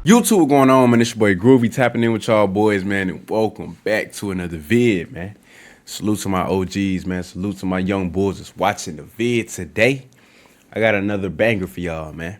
YouTube, what's going on, man? It's your boy Groovy tapping in with y'all boys, man, and welcome back to another vid, man. Salute to my OGs, man. Salute to my young boys that's watching the vid today. I got another banger for y'all, man.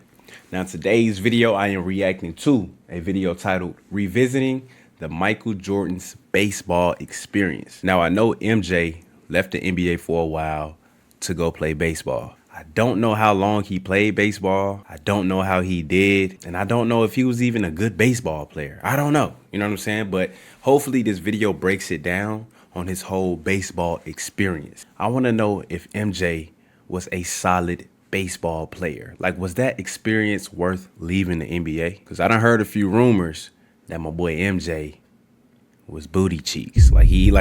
Now, today's video, I am reacting to a video titled Revisiting the Michael Jordan's Baseball Experience. Now, I know MJ left the NBA for a while to go play baseball. I don't know how long he played baseball. I don't know how he did. And I don't know if he was even a good baseball player. I don't know. You know what I'm saying? But hopefully this video breaks it down on his whole baseball experience. I want to know if MJ was a solid baseball player. Like, was that experience worth leaving the NBA? Because I done heard a few rumors that my boy MJ was booty cheeks. He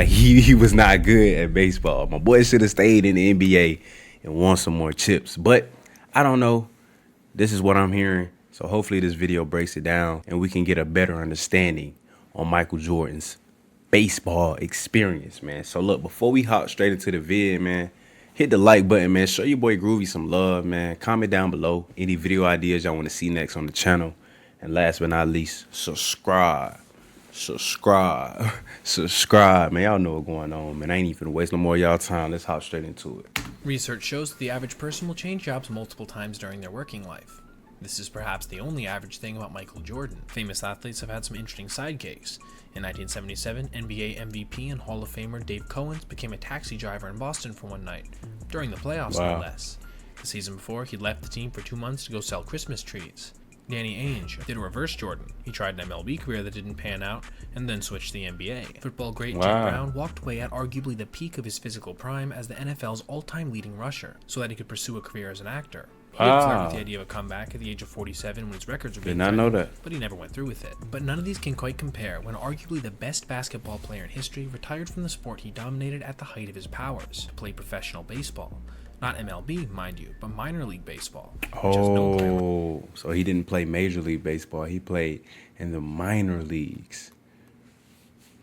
was not good at baseball. My boy should have stayed in the NBA and won some more chips. But I don't know. This is what I'm hearing. So hopefully this video breaks it down and we can get a better understanding on Michael Jordan's baseball experience, man. So look, before we hop straight into the vid, man, hit the like button, man. Show your boy Groovy some love, man. Comment down below any video ideas y'all want to see next on the channel. And last but not least, subscribe, man. Y'all know what's going on, man. I ain't even waste no more of y'all time. Let's hop straight into it. Research shows that the average person will change jobs multiple times during their working life. This is perhaps the only average thing about Michael Jordan. Famous athletes have had some interesting side gigs. In 1977, NBA MVP and Hall of Famer Dave Cowens became a taxi driver in Boston for one night, during the playoffs no less. The season before, he'd left the team for 2 months to go sell Christmas trees. Danny Ainge did a reverse Jordan. He tried an MLB career that didn't pan out, and then switched to the NBA. Football great Jim Brown walked away at arguably the peak of his physical prime as the NFL's all-time leading rusher, so that he could pursue a career as an actor. He flirted with the idea of a comeback at the age of 47 when his records were being threatened, but he never went through with it. But none of these can quite compare when arguably the best basketball player in history retired from the sport he dominated at the height of his powers, to play professional baseball. Not MLB, mind you, but minor league baseball. Oh, so he didn't play Major League Baseball. He played in the minor leagues.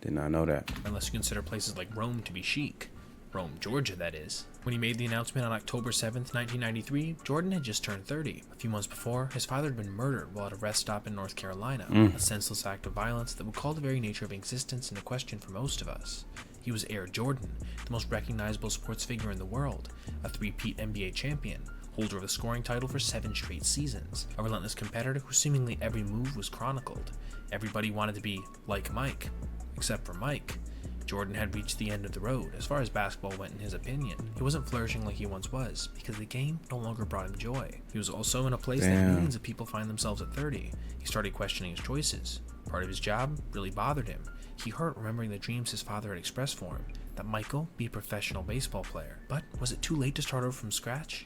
Did not know that. Unless you consider places like Rome to be chic. Rome, Georgia, that is. When he made the announcement on October 7th, 1993, Jordan had just turned 30. A few months before, his father had been murdered while at a rest stop in North Carolina. A senseless act of violence that would call the very nature of existence into question for most of us. He was Air Jordan, the most recognizable sports figure in the world, a three-peat NBA champion, holder of the scoring title for 7 straight seasons, a relentless competitor whose seemingly every move was chronicled. Everybody wanted to be like Mike, except for Mike. Jordan had reached the end of the road, as far as basketball went in his opinion. He wasn't flourishing like he once was, because the game no longer brought him joy. He was also in a place that millions of people find themselves at 30. He started questioning his choices. Part of his job really bothered him. He hurt remembering the dreams his father had expressed for him, that Michael be a professional baseball player. But was it too late to start over from scratch?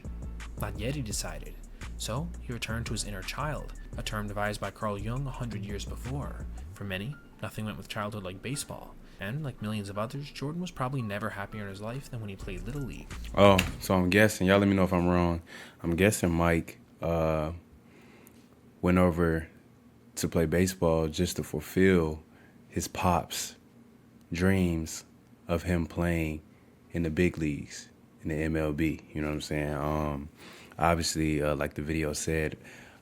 Not yet, he decided. So he returned to his inner child, a term devised by Carl Jung 100 years before. For many, nothing went with childhood like baseball. And, like millions of others, Jordan was probably never happier in his life than when he played Little League. Oh, so I'm guessing, y'all let me know if I'm wrong. I'm guessing Mike went over to play baseball just to fulfill his pop's dreams of him playing in the big leagues, in the MLB. You know what I'm saying? Obviously, like the video said,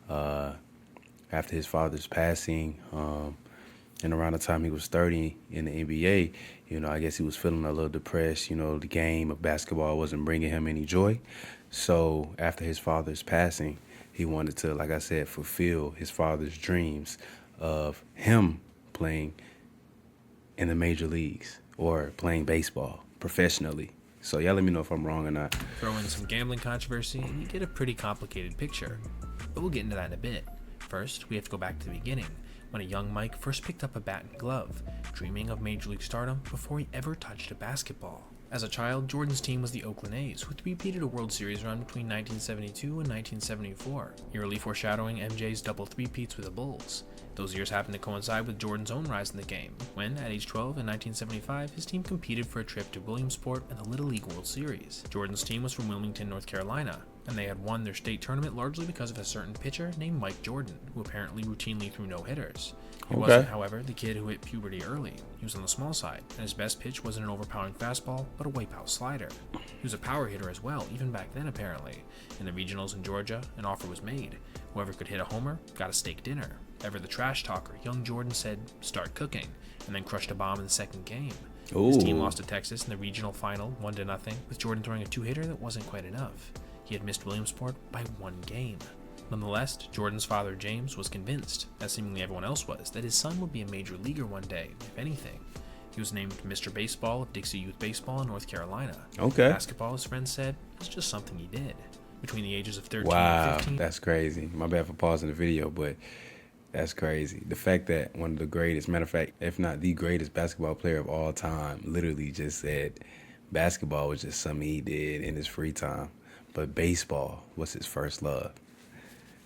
after his father's passing, and around the time he was 30 in the NBA, you know, I guess he was feeling a little depressed. You know, the game of basketball wasn't bringing him any joy. So after his father's passing, he wanted to, like I said, fulfill his father's dreams of him playing in the major leagues or playing baseball professionally. So y'all let me know if I'm wrong or not. Throw in some gambling controversy and you get a pretty complicated picture. But we'll get into that in a bit. First, we have to go back to the beginning, when a young Mike first picked up a bat and glove, dreaming of Major League stardom before he ever touched a basketball. As a child, Jordan's team was the Oakland A's, who repeated a World Series run between 1972 and 1974, eerily foreshadowing MJ's double three-peats with the Bulls. Those years happened to coincide with Jordan's own rise in the game, when, at age 12 in 1975, his team competed for a trip to Williamsport and the Little League World Series. Jordan's team was from Wilmington, North Carolina, and they had won their state tournament largely because of a certain pitcher named Mike Jordan, who apparently routinely threw no-hitters. He wasn't, however, the kid who hit puberty early. He was on the small side, and his best pitch wasn't an overpowering fastball, but a wipeout slider. He was a power hitter as well, even back then apparently. In the regionals in Georgia, an offer was made. Whoever could hit a homer got a steak dinner. Ever the trash talker, young Jordan said, "Start cooking," and then crushed a bomb in the second game. Ooh. His team lost to Texas in the regional final, 1-0, with Jordan throwing a two-hitter that wasn't quite enough. He had missed Williamsport by 1 game. Nonetheless, Jordan's father, James, was convinced, as seemingly everyone else was, that his son would be a major leaguer one day, if anything. He was named Mr. Baseball of Dixie Youth Baseball in North Carolina. Okay. Basketball, his friends said, was just something he did. Between the ages of 13 Wow, and 15, that's crazy. My bad for pausing the video, but that's crazy. The fact that one of the greatest, matter of fact, if not the greatest basketball player of all time, literally just said basketball was just something he did in his free time, but baseball was his first love.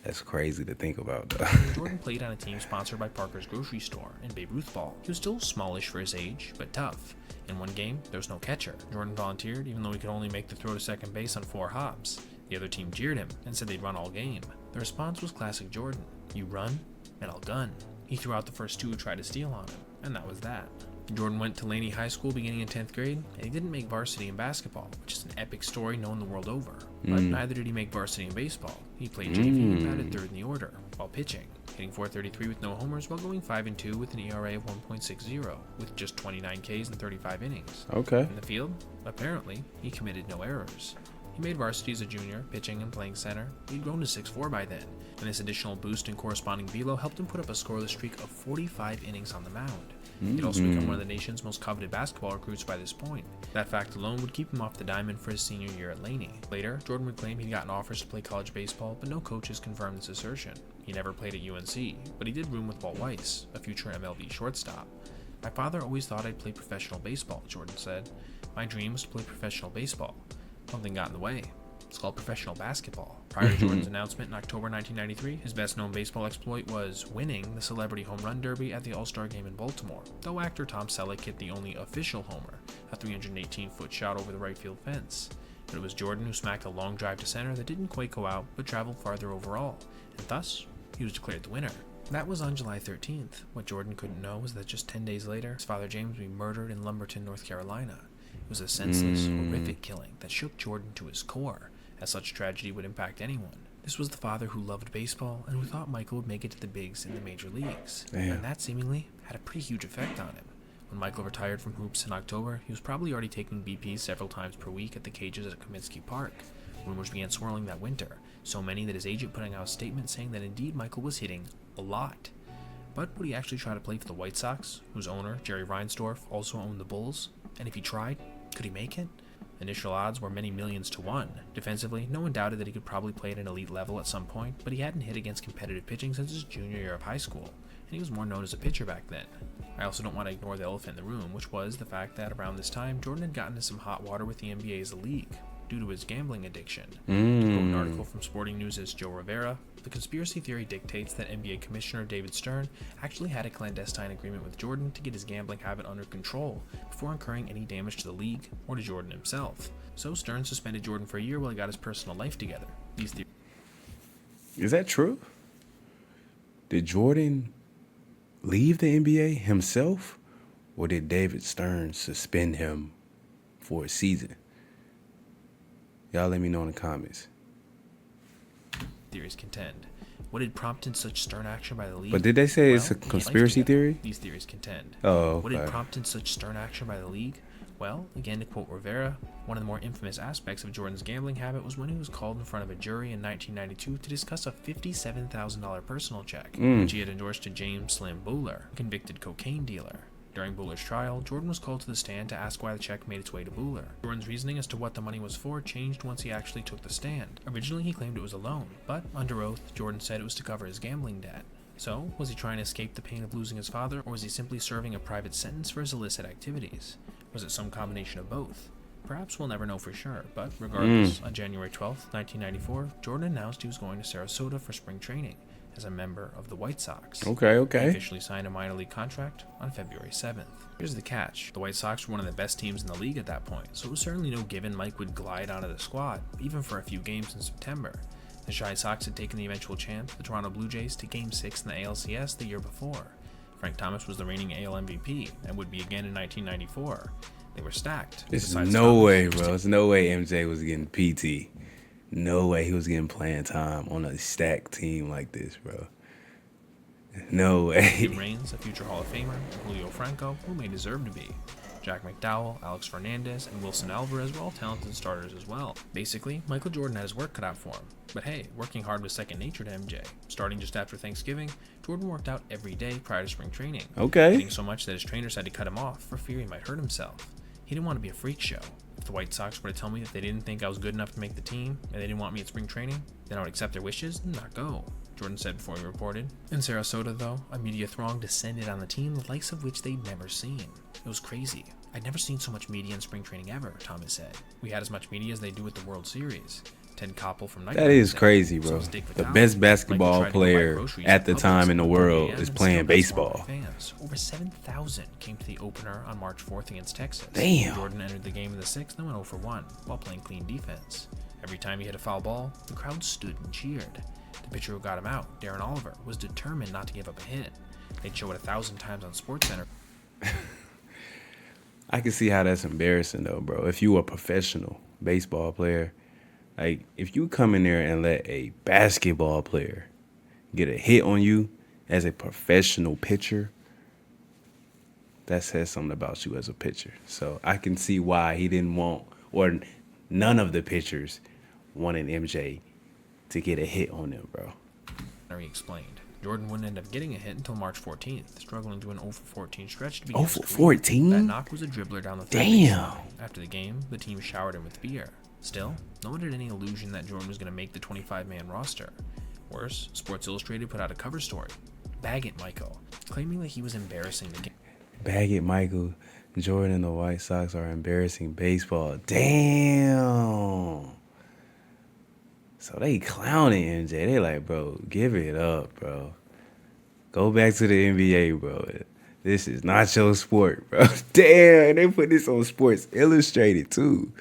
That's crazy to think about, though. Jordan played on a team sponsored by Parker's Grocery Store and Babe Ruth Ball. He was still smallish for his age, but tough. In one game, there was no catcher. Jordan volunteered, even though he could only make the throw to second base on 4 hops. The other team jeered him and said they'd run all game. The response was classic Jordan. You run, and I'll gun. He threw out the first 2 who tried to steal on him, and that was that. Jordan went to Laney High School beginning in 10th grade, and he didn't make varsity in basketball, which is an epic story known the world over. But neither did he make varsity in baseball. He played JV and batted 3rd in the order, while pitching, hitting .433 with no homers while going 5-2 with an ERA of 1.60, with just 29 Ks in 35 innings. Okay. In the field, apparently, he committed no errors. He made varsity as a junior, pitching and playing center. He'd grown to 6'4" by then, and this additional boost and corresponding velo helped him put up a scoreless streak of 45 innings on the mound. He'd also become one of the nation's most coveted basketball recruits by this point. That fact alone would keep him off the diamond for his senior year at Laney. Later, Jordan would claim he'd gotten offers to play college baseball, but no coaches confirmed this assertion. He never played at UNC, but he did room with Walt Weiss, a future MLB shortstop. "My father always thought I'd play professional baseball," Jordan said. "My dream was to play professional baseball. Something got in the way. It's called professional basketball." Prior to Jordan's announcement in October 1993, his best-known baseball exploit was winning the Celebrity Home Run Derby at the All-Star Game in Baltimore, though actor Tom Selleck hit the only official homer, a 318-foot shot over the right field fence. But it was Jordan who smacked a long drive to center that didn't quite go out, but traveled farther overall, and thus, he was declared the winner. That was on July 13th. What Jordan couldn't know was that just 10 days later, his father James would be murdered in Lumberton, North Carolina. It was a senseless, horrific killing that shook Jordan to his core, as such tragedy would impact anyone. This was the father who loved baseball and who thought Michael would make it to the bigs in the major leagues. Damn. And that seemingly had a pretty huge effect on him. When Michael retired from hoops in October, he was probably already taking BP several times per week at the cages at Comiskey Park. Rumors began swirling that winter, so many that his agent putting out a statement saying that indeed Michael was hitting a lot. But would he actually try to play for the White Sox, whose owner, Jerry Reinsdorf, also owned the Bulls? And if he tried, could he make it? Initial odds were many millions to 1. Defensively, no one doubted that he could probably play at an elite level at some point, but he hadn't hit against competitive pitching since his junior year of high school, and he was more known as a pitcher back then. I also don't want to ignore the elephant in the room, which was the fact that around this time, Jordan had gotten into some hot water with the NBA's league due to his gambling addiction. To quote an article from Sporting News' Joe Rivera, the conspiracy theory dictates that NBA Commissioner David Stern actually had a clandestine agreement with Jordan to get his gambling habit under control before incurring any damage to the league or to Jordan himself. So Stern suspended Jordan for a year while he got his personal life together. Is that true? Did Jordan leave the NBA himself, or did David Stern suspend him for a season? Y'all let me know in the comments. Theories contend. What had prompted such stern action by the league? But did they say it's a Well, he had life conspiracy together. theory? These theories contend. Oh, What had okay. prompted such stern action by the league? Well, again to quote Rivera, one of the more infamous aspects of Jordan's gambling habit was when he was called in front of a jury in 1992 to discuss a $57,000 personal check, which he had endorsed to James Slim Booler, a convicted cocaine dealer. During Booler's trial, Jordan was called to the stand to ask why the check made its way to Booler. Jordan's reasoning as to what the money was for changed once he actually took the stand. Originally, he claimed it was a loan, but under oath, Jordan said it was to cover his gambling debt. So, was he trying to escape the pain of losing his father, or was he simply serving a private sentence for his illicit activities? Was it some combination of both? Perhaps we'll never know for sure, but regardless, on January 12th, 1994, Jordan announced he was going to Sarasota for spring training as a member of the White Sox. He Okay. officially signed a minor league contract on February 7th. Here's the catch. The White Sox were one of the best teams in the league at that point, so it was certainly no given Mike would glide onto the squad, even for a few games in September. The Shy Sox had taken the eventual champ, the Toronto Blue Jays, to Game 6 in the ALCS the year before. Frank Thomas was the reigning AL MVP, and would be again in 1994. They were stacked. There's Besides no Thomas, way, who was bro. There's no way MJ was getting PT. No way he was getting playing time on a stacked team like this, bro. No Jim way. Raines, a future Hall of Famer, and Julio Franco, who may deserve to be. Jack McDowell, Alex Fernandez, and Wilson Alvarez were all talented starters as well. Basically, Michael Jordan had his work cut out for him. But hey, working hard was second nature to MJ. Starting just after Thanksgiving, Jordan worked out every day prior to spring training. Okay. Hitting so much that his trainers had to cut him off for fear he might hurt himself. He didn't want to be a freak show. If the White Sox were to tell me that they didn't think I was good enough to make the team, and they didn't want me at spring training, then I would accept their wishes and not go, Jordan said before he reported. In Sarasota, though, a media throng descended on the team, the likes of which they'd never seen. It was crazy. I'd never seen so much media in spring training ever, Thomas said. We had as much media as they do at the World Series. Ted Koppel from That is crazy, bro. The best basketball player at the time in the world is playing baseball. Fans. Over 7,000 came to the opener on March 4th against Texas. Damn. Jordan entered the game in the 6th and went 0 for 1 while playing clean defense. Every time he hit a foul ball, the crowd stood and cheered. The pitcher who got him out, Darren Oliver, was determined not to give up a hit. They'd show it 1,000 times on SportsCenter. I can see how that's embarrassing though, bro. If you were a professional baseball player, like if you come in there and let a basketball player get a hit on you as a professional pitcher, that says something about you as a pitcher. So I can see why he didn't want, or none of the pitchers wanted MJ to get a hit on them, bro. He explained. Jordan wouldn't end up getting a hit until March 14th, struggling to an 0 for 14 stretch to begin 0 for 14? That knock was a dribbler down the third Damn. baseline. After the game, the team showered him with beer. Still, no one had any illusion that Jordan was going to make the 25-man roster. Worse, Sports Illustrated put out a cover story, Baggett Michael, claiming that he was embarrassing the game. Baggett Michael, Jordan and the White Sox are embarrassing baseball. Damn. So they clowning MJ. They like, bro, give it up, bro. Go back to the NBA, bro. This is not your sport, bro. Damn, they put this on Sports Illustrated, too.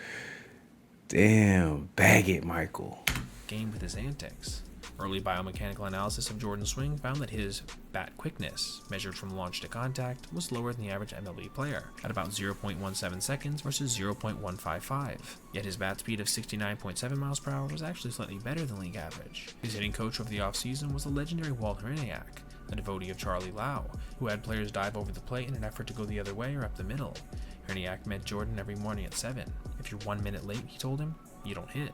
Damn, Baggett Michael. Game with his antics. Early biomechanical analysis of Jordan's swing found that his bat quickness, measured from launch to contact, was lower than the average MLB player, at about 0.17 seconds versus 0.155. Yet his bat speed of 69.7 miles per hour was actually slightly better than league average. His hitting coach over the offseason was the legendary Walt Hriniak, a devotee of Charlie Lau, who had players dive over the plate in an effort to go the other way or up the middle. Hriniak met Jordan every morning at 7. If you're 1 minute late, he told him, you don't hit.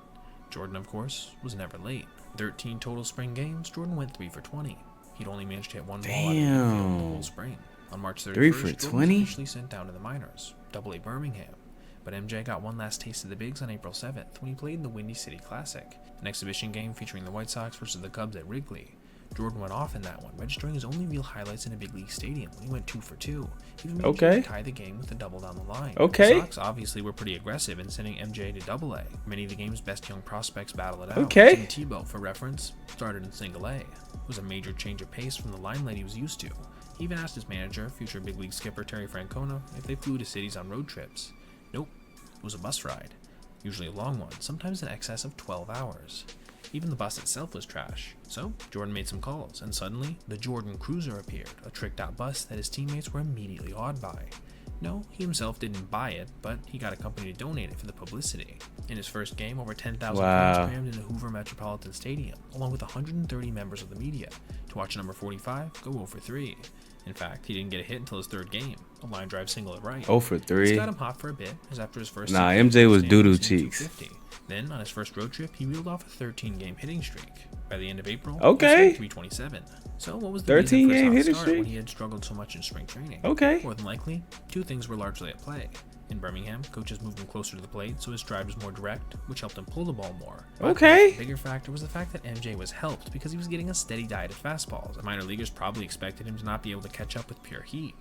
Jordan, of course, was never late. 13 total spring games, Jordan went 3 for 20. He'd only managed to hit one ball out of the infield the whole spring. On March 31st, 3 for Jordan 20? was officially sent down to the minors, Double-A Birmingham. But MJ got one last taste of the bigs on April 7th when he played in the Windy City Classic, an exhibition game featuring the White Sox versus the Cubs at Wrigley. Jordan went off in that one, registering his only real highlights in a big league stadium when he went 2 for 2. He even managed to tie the game with a double down the line. Okay. The Sox obviously were pretty aggressive in sending MJ to Double-A. Many of the game's best young prospects battle it out. Okay. Tim Tebow, for reference, started in Single-A. It was a major change of pace from the limelight he was used to. He even asked his manager, future big league skipper Terry Francona, if they flew to cities on road trips. Nope, it was a bus ride. Usually a long one, sometimes in excess of 12 hours. Even the bus itself was trash. So, Jordan made some calls, and suddenly, the Jordan Cruiser appeared, a tricked-out bus that his teammates were immediately awed by. No, he himself didn't buy it, but he got a company to donate it for the publicity. In his first game, over 10,000 fans crammed into Hoover Metropolitan Stadium, along with 130 members of the media, to watch number 45 go 0 for 3. In fact, he didn't get a hit until his third game, a line drive single at right. 0 for 3? This got him hot for a bit, as after his first MJ was doo-doo cheeks. Then, on his first road trip, he reeled off a 13-game hitting streak. By the end of April, he was hitting 327. So, what was the 13-game hitting start streak when he had struggled so much in spring training? Okay. More than likely, two things were largely at play. In Birmingham, coaches moved him closer to the plate, so his drive was more direct, which helped him pull the ball more. Okay. The bigger factor was the fact that MJ was helped because he was getting a steady diet of fastballs. The minor leaguers probably expected him to not be able to catch up with pure heat.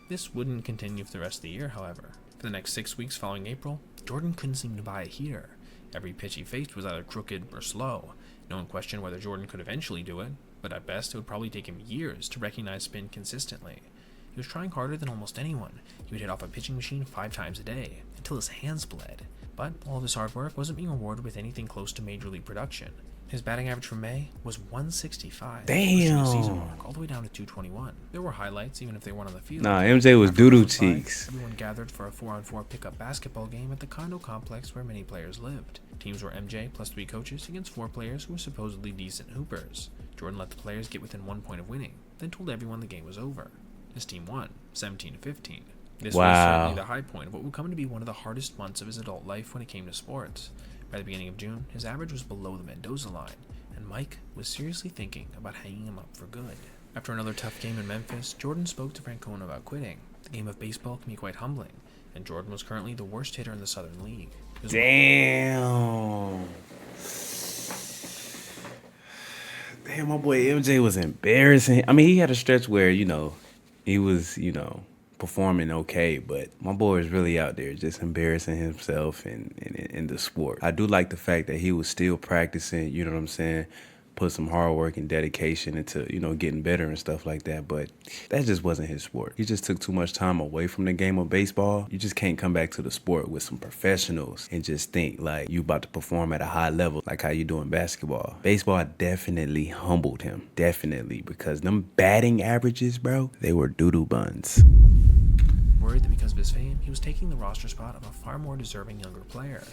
This wouldn't continue for the rest of the year, however. For the next 6 weeks following April, Jordan couldn't seem to buy a heater. Every pitch he faced was either crooked or slow. No one questioned whether Jordan could eventually do it, but at best it would probably take him years to recognize spin consistently. He was trying harder than almost anyone. He would hit off a pitching machine 5 times a day, until his hands bled. But all of his hard work wasn't being rewarded with anything close to major league production. His batting average for May was 165. Damn. Pushing the season mark all the way down to 221. There were highlights, even if they weren't on the field. Nah, MJ was After doo-doo the fight, cheeks. Everyone gathered for a 4-on-4 pickup basketball game at the condo complex where many players lived. Teams were MJ plus 3 coaches against 4 players who were supposedly decent hoopers. Jordan let the players get within 1 point of winning, then told everyone the game was over. His team won, 17-15. This was certainly the high point of what would come to be one of the hardest months of his adult life when it came to sports. By the beginning of June, his average was below the Mendoza line, and Mike was seriously thinking about hanging him up for good. After another tough game in Memphis, Jordan spoke to Francona about quitting. The game of baseball can be quite humbling, and Jordan was currently the worst hitter in the Southern League. Damn. Damn, my boy MJ was embarrassing. I mean, he had a stretch where, he was, performing okay, but my boy is really out there just embarrassing himself in the sport. I do like the fact that he was still practicing, you know what I'm saying? Put some hard work and dedication into, getting better and stuff like that, but that just wasn't his sport. He just took too much time away from the game of baseball. You just can't come back to the sport with some professionals and just think like you about to perform at a high level like how you do in basketball. Baseball definitely humbled him, definitely, because them batting averages, bro, they were doo-doo buns. Worried that because of his fame, he was taking the roster spot of a far more deserving younger player.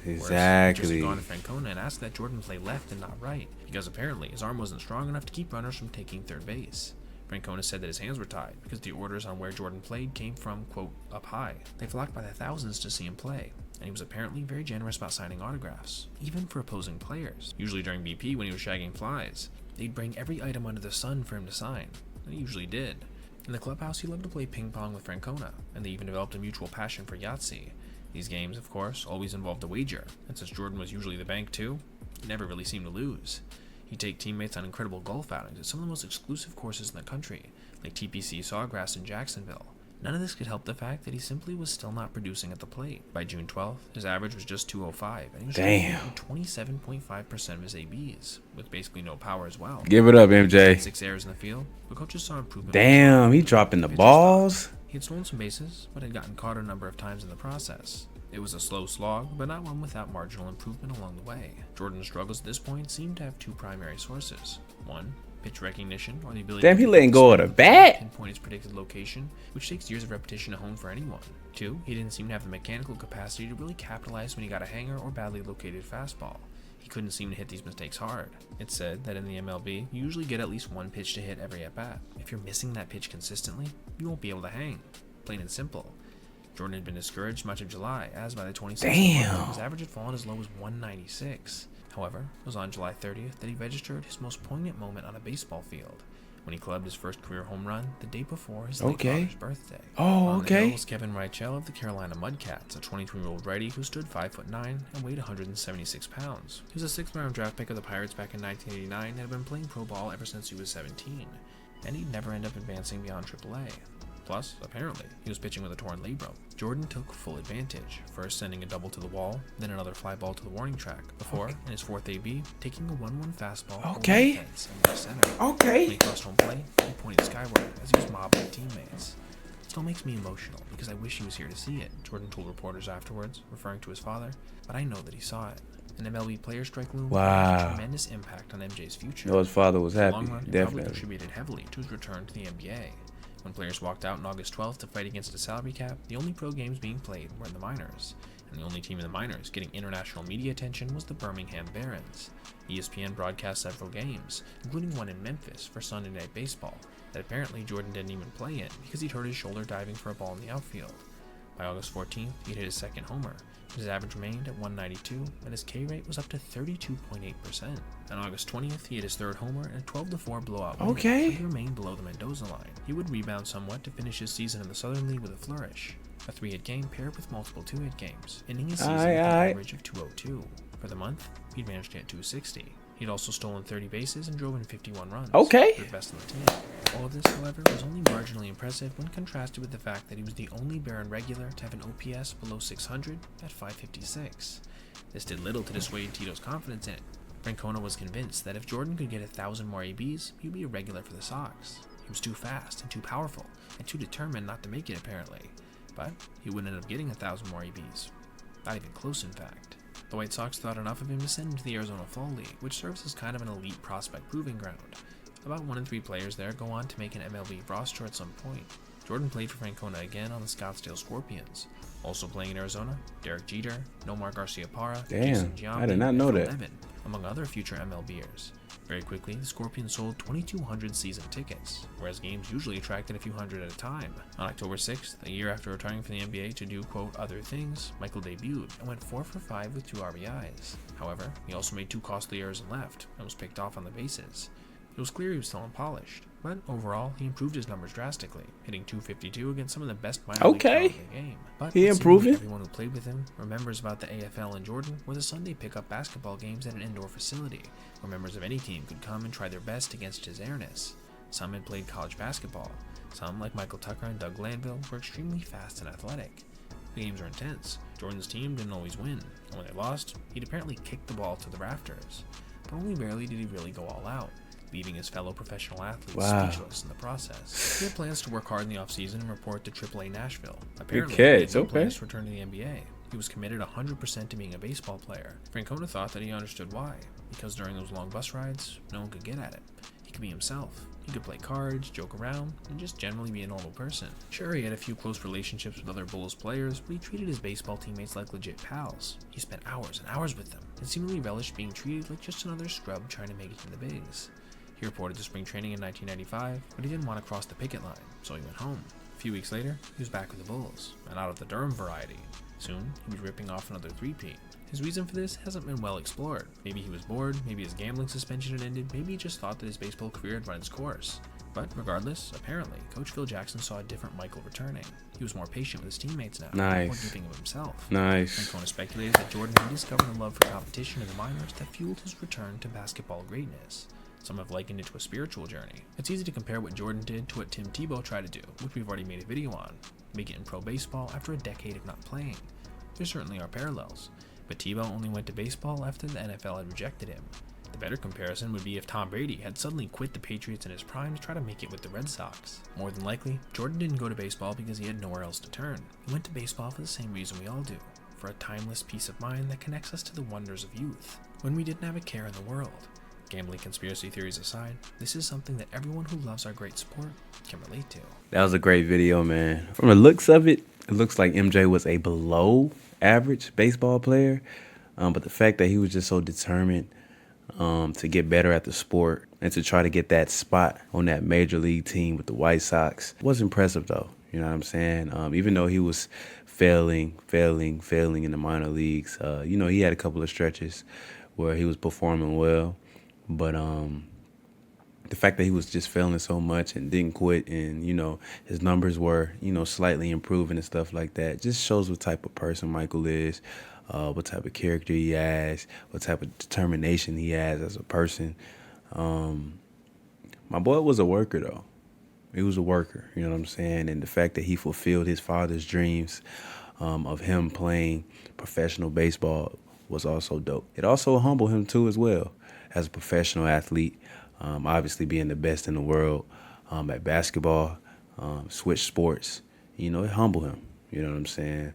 Exactly. Just gone to Francona and asked that Jordan play left and not right, because apparently his arm wasn't strong enough to keep runners from taking third base. Francona said that his hands were tied because the orders on where Jordan played came from, quote, up high. They flocked by the thousands to see him play, and he was apparently very generous about signing autographs, even for opposing players. Usually during BP when he was shagging flies, they'd bring every item under the sun for him to sign, and he usually did. In the clubhouse, he loved to play ping pong with Francona, and they even developed a mutual passion for Yahtzee. These games, of course, always involved a wager, and since Jordan was usually the bank too, he never really seemed to lose. He'd take teammates on incredible golf outings at some of the most exclusive courses in the country, like TPC Sawgrass in Jacksonville. None of this could help the fact that he simply was still not producing at the plate. By June 12th, his average was just 205, and he was shooting 27.5% of his ABs, with basically no power as well. Give it up, MJ. 6 errors in the field, but coaches saw improvement. Damn, he dropping the balls. He had stolen some bases, but had gotten caught a number of times in the process. It was a slow slog, but not one without marginal improvement along the way. Jordan's struggles at this point seemed to have 2 primary sources. 1, pitch recognition, or the ability Damn, he letting go of the bat. Pinpoint its predicted location, which takes years of repetition to hone for anyone. 2, he didn't seem to have the mechanical capacity to really capitalize when he got a hanger or badly located fastball. He couldn't seem to hit these mistakes hard. It's said that in the MLB, you usually get at least 1 pitch to hit every at-bat. If you're missing that pitch consistently, you won't be able to hang. Plain and simple. Jordan had been discouraged much of July, as by the 26th, his average had fallen as low as 196. However, it was on July 30th that he registered his most poignant moment on a baseball field, when he clubbed his first career home run the day before his late father's birthday. On the hill was Kevin Reichel of the Carolina Mudcats, a 23-year-old righty who stood 5'9" and weighed 176 pounds. He was a 6th-round draft pick of the Pirates back in 1989 and had been playing pro ball ever since he was 17, and he'd never end up advancing beyond AAA. Plus, apparently, he was pitching with a torn labrum. Jordan took full advantage, first sending a double to the wall, then another fly ball to the warning track, before, in his 4th AB, taking a 1-1 fastball over the fence and left center. When he crossed home plate, he pointed skyward as he was mobbed by teammates. It still makes me emotional because I wish he was here to see it, Jordan told reporters afterwards, referring to his father, but I know that he saw it. An MLB player strike loom had a tremendous impact on MJ's future. His father was happy, In the long run, it definitely. probably contributed heavily to his return to the NBA. When players walked out on August 12th to fight against a salary cap, the only pro games being played were in the minors, and the only team in the minors getting international media attention was the Birmingham Barons. ESPN broadcast several games, including one in Memphis for Sunday Night Baseball, that apparently Jordan didn't even play in because he'd hurt his shoulder diving for a ball in the outfield. By August 14th, he'd hit his 2nd homer. His average remained at 192, and his K rate was up to 32.8%. On August 20th, he hit his 3rd homer in a 12-4 blowout win, but he remained below the Mendoza line. He would rebound somewhat to finish his season in the Southern League with a flourish, a 3-hit game paired with multiple 2-hit games, ending his season with an average of 202. For the month, he'd managed to hit 260. He'd also stolen 30 bases and drove in 51 runs. Third best on the team. All of this, however, was only marginally impressive when contrasted with the fact that he was the only Baron regular to have an OPS below 600 at 556. This did little to dissuade Tito's confidence in it. Francona was convinced that if Jordan could get 1,000 more ABs, he'd be a regular for the Sox. He was too fast and too powerful and too determined not to make it, apparently. But he would end up getting 1,000 more ABs. Not even close, in fact. The White Sox thought enough of him to send him to the Arizona Fall League, which serves as kind of an elite prospect proving ground. About 1 in 3 players there go on to make an MLB roster at some point. Jordan played for Francona again on the Scottsdale Scorpions. Also playing in Arizona, Derek Jeter, Nomar Garciaparra, Jason Giambi, I did not know and Phil that. Nevin, among other future MLBers. Very quickly, the Scorpions sold 2,200 season tickets, whereas games usually attracted a few hundred at a time. On October 6th, a year after retiring from the NBA to do, quote, other things, Michael debuted and went 4 for 5 with 2 RBIs. However, he also made 2 costly errors and left, and was picked off on the bases. It was clear he was still unpolished, but overall, he improved his numbers drastically, hitting .252 against some of the best minor league talent in the game. But He what improving? seemingly everyone who played with him remembers about the AFL and Jordan were the Sunday pickup basketball games at an indoor facility, where members of any team could come and try their best against his airness. Some had played college basketball. Some, like Michael Tucker and Doug Glanville, were extremely fast and athletic. The games were intense. Jordan's team didn't always win, and when they lost, he'd apparently kick the ball to the rafters. But only rarely did he really go all out, leaving his fellow professional athletes speechless in the process. He had plans to work hard in the offseason and report to AAA Nashville. Apparently, he had no plans to return to the NBA. He was committed 100% to being a baseball player. Francona thought that he understood why, because during those long bus rides, no one could get at him. He could be himself. He could play cards, joke around, and just generally be a normal person. Sure, he had a few close relationships with other Bulls players, but he treated his baseball teammates like legit pals. He spent hours and hours with them, and seemingly relished being treated like just another scrub trying to make it to the bigs. He reported to spring training in 1995, but he didn't want to cross the picket line, so he went home. A few weeks later, he was back with the Bulls, and out of the Durham variety. Soon, he was ripping off another three-peat. His reason for this hasn't been well explored. Maybe he was bored, maybe his gambling suspension had ended, maybe he just thought that his baseball career had run its course. But regardless, apparently, Coach Phil Jackson saw a different Michael returning. He was more patient with his teammates now, more giving of himself. Francona speculated that Jordan had discovered a love for competition in the minors that fueled his return to basketball greatness. Some have likened it to a spiritual journey. It's easy to compare what Jordan did to what Tim Tebow tried to do, which we've already made a video on, make it in pro baseball after a decade of not playing. There certainly are parallels, but Tebow only went to baseball after the NFL had rejected him. The better comparison would be if Tom Brady had suddenly quit the Patriots in his prime to try to make it with the Red Sox. More than likely, Jordan didn't go to baseball because he had nowhere else to turn. He went to baseball for the same reason we all do, for a timeless peace of mind that connects us to the wonders of youth, when we didn't have a care in the world. Gambling conspiracy theories aside, this is something that everyone who loves our great sport can relate to. That was a great video, man. From the looks of it, it looks like MJ was a below average baseball player, but the fact that he was just so determined to get better at the sport and to try to get that spot on that major league team with the White Sox was impressive, though. You know what I'm saying? Even though he was failing in the minor leagues, he had a couple of stretches where he was performing well. But the fact that he was just failing so much and didn't quit and, his numbers were, slightly improving and stuff like that just shows what type of person Michael is, what type of character he has, what type of determination he has as a person. My boy was a worker, though. He was a worker, you know what I'm saying? And the fact that he fulfilled his father's dreams of him playing professional baseball was also dope. It also humbled him, too, as well. As a professional athlete, obviously being the best in the world at basketball, switch sports, it humbled him, you know what I'm saying,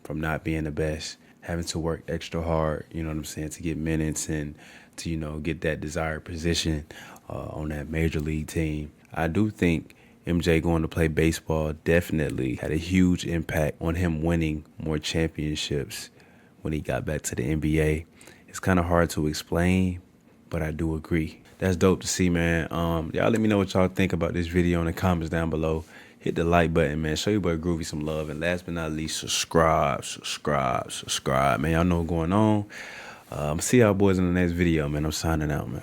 from not being the best, having to work extra hard, you know what I'm saying, to get minutes and to, get that desired position on that major league team. I do think MJ going to play baseball definitely had a huge impact on him winning more championships when he got back to the NBA. It's kind of hard to explain, but I do agree. That's dope to see, man. Y'all let me know what y'all think about this video in the comments down below. Hit the like button, man. Show your boy Groovy some love. And last but not least, subscribe, man. Y'all know what's going on. See y'all boys in the next video, man. I'm signing out, man.